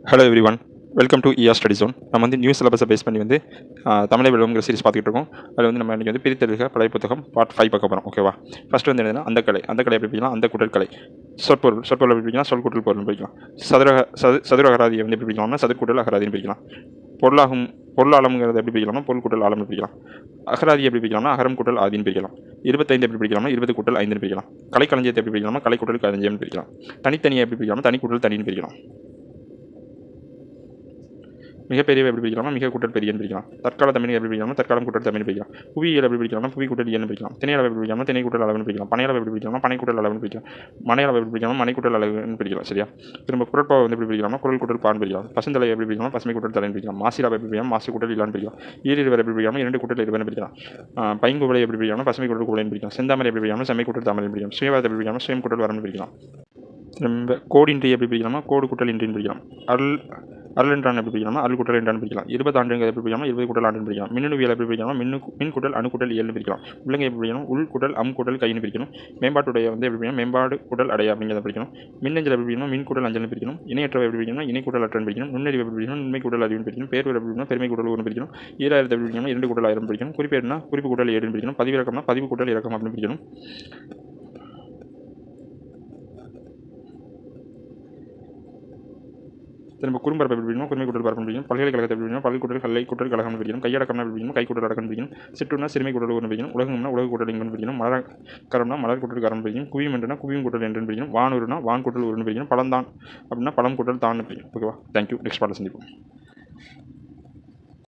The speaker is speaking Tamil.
Hello everyone, welcome to ER study zone. நம்ம வந்து நியூ சிலபஸை பேஸ் பண்ணி வந்து தமிழை விளம்பர சீரிஸ் பார்த்துட்டு இருக்கோம். அதில் வந்து நம்ம இன்றைக்கி வந்து பிரித்தெழுக பழைய புத்தகம் பார்ட் 5 பார்க்க போகிறோம். ஓகேவா? ஃபஸ்ட் வந்து என்னதுன்னா அந்த கலை எப்படி பிடிக்கலாம், அந்த கூட்டல் கலை. சொற்பொருள் எப்படி பிடிக்கலாம், சொல் கூட்டல் பொருள் பிடிக்கலாம். சதுர அகராதியை வந்து எப்படி பிடிக்கலாம்னா சதுர்கூட்டல் அகராதின்னு பிடிக்கலாம். பொருளாளம்ங்கிறது எப்படி பிடிக்கலாம்னா பொருள் கூட்டல் ஆழம்னு பிடிக்கலாம். அகராதி எப்படி பிடிக்கலாம்னா அகரம் கூட்டல் ஆதின்னு பிடிக்கலாம். 25 எப்படி பிடிக்கலாம்னா 20 கூட்டல் 5ன்னு பிடிக்கலாம். கலைக்களஞ்சியத்தை எப்படி பிடிக்கலாம்னா கலை கூட்டல் களஞ்சியம்னு பிடிக்கலாம். தனித்தனியை எப்படி பிடிக்கலாம்னா தனி கூட்டல் தனின்னு பிடிக்கலாம். மிகப்பெரிய எப்படி பிடிக்கலாம்னா மிக கூட்டல் பெரியன்னு பிடிக்கலாம். தற்கால தமிழ் எப்படி பிடிக்கலாம்னா தற்காலம் கூட்டல் தமிழ் பிடிக்கலாம். புவியியல் எப்படி பிடிக்கலாம்னா புவி கூட்டல் இயல்னு பிடிக்கலாம். திணையளவு எப்படி பிடிக்கலாம்னா திணை கூட்டல் அளவுன்னு பிடிக்கலாம். பனையளவு எப்படி பிடிக்கலாம்னா பனை கூட்டல் அளவுன்னு பிடிக்கலாம். மனையளவு எப்படி பிடிக்கலாம்னா மனை கூட்டல் அளவுன்னு பிடிக்கலாம். சரியா? திரும்ப குரட்பாவை வந்து எப்படி பிடிக்கலாம்னா குரல் கூட்டல் பான் பிடிக்கலாம். பசுந்தலை எப்படி பிடிக்கலாம் பசுமை கூட்டல் தலைன்னு பிடிக்கலாம். மாசிலாவை எப்படி பிடிக்கலாம் மாசு கூட்டல் இல்லான்னு பிடிக்கலாம். ஈரிருவர் எப்படி பிடிக்கலாம் 2 கூட்டல் இருவர்னு பிடிக்கலாம். பைங்குவலை எப்படி பிடிக்கலாம் பசுமை கூட்டல் கூடன்னு பிடிக்கலாம். செந்தாமரை எப்படி பிடிக்கலாம் செம்மை கூட்டல் தாமரைன்னு பிடிக்கலாம். சுயவாதத்தை எப்படி பிடிக்கலாம் சுயம் கூட்டல் வரம்னு பிடிக்கலாம். திரும்ப கோடின்றி எப்படி பிடிக்கலாம்னா கோடு கூட்டல் இன்றின்னு பிடிக்கலாம். அருள் என்றான் எப்படி பிடிக்கலாம்னா அருள் கூட்டல் என்றான்னு பிடிக்கலாம். 20 ஆண்டுகள் எப்படி பிடிக்கலாம் 20 கூட்டல் ஆண்டுன்னு பிடிக்கலாம். மின்னணுவியல் எப்படி பிடிக்கலாம் மின் கூட்டல் அணு கூட்டல் இயல்னு பிடிக்கலாம். உள்ளங்கை எப்படி பிடிக்கணும் உள் கூட்டல் அம் கூட்டல் கைன்னு பிடிக்கணும். மேம்பாட்டுடைய வந்து எப்படி பிடிக்கணும் மேம்பாடு கூட்டல் அடைய அப்படிங்கிறத பிடிக்கணும். மின்னஞ்சல் எப்படி பிடிக்கணும் மின் கூட்டல் அஞ்சல்னு பிடிக்கணும். இணையற்றவை எப்படி பிடிக்கணும் இணை கூட்டல் அற்றன்னு பிடிக்கணும். நுண்ணறிவு எப்படி பிடிக்கணும் உண்மை கூட்டல் அறிவுன்னு பிடிக்கணும். பேர் எப்படி பிடிக்கணும் பெருமை கூட்டல் ஒன்று பிடிக்கணும். 2000 எப்படி பிடிக்கணும் 2 கூட்டல் 1000 பிடிக்கணும். குறிப்பேடுனா குறிப்பு கூட்டல் 7ன்னு பிடிக்கணும். பதிவிறக்கம்னா பதிவு கூட்டல் இறக்கம் அப்படின்னு பிடிக்கணும். திரும்ப குறும்பரப்பு எப்படி பிடிக்கணும் குறுமை கூட்டல் பரப்பு பிடிக்கணும். பல்கலைக்கழகத்தை எப்படி பிடிக்கணும் பல்கலை கூட்டல் கல்லை கூட்டல் கழகம் பிடிக்கணும். கையடக்கம்னா எப்படி பிடிக்கணும் கை கூட்டல் அடக்கம் பிடிக்கணும். சிற்றுனா சிறுமை கூட்டல் ஒன்று பிடிக்கணும். உலகம்னா உலக கூட்டல் இங்கன்னு பிடிக்கணும். மலர்கரம்னா மலர் கூட்டல் கரம் பிடிக்கணும். குவியும் என்றுனா குவியும் கூட்டல் என்று பிடிக்கணும். வானூர்னா வான் கூட்டல் ஒன்று பிடிக்கணும். பழம்தான் அப்படின்னா பழம் கூட்டல் தான் பிடிக்கணும். ஓகேவா? தேங்க்யூ. நெக்ஸ்ட் பாட்டில் சந்திப்போம்.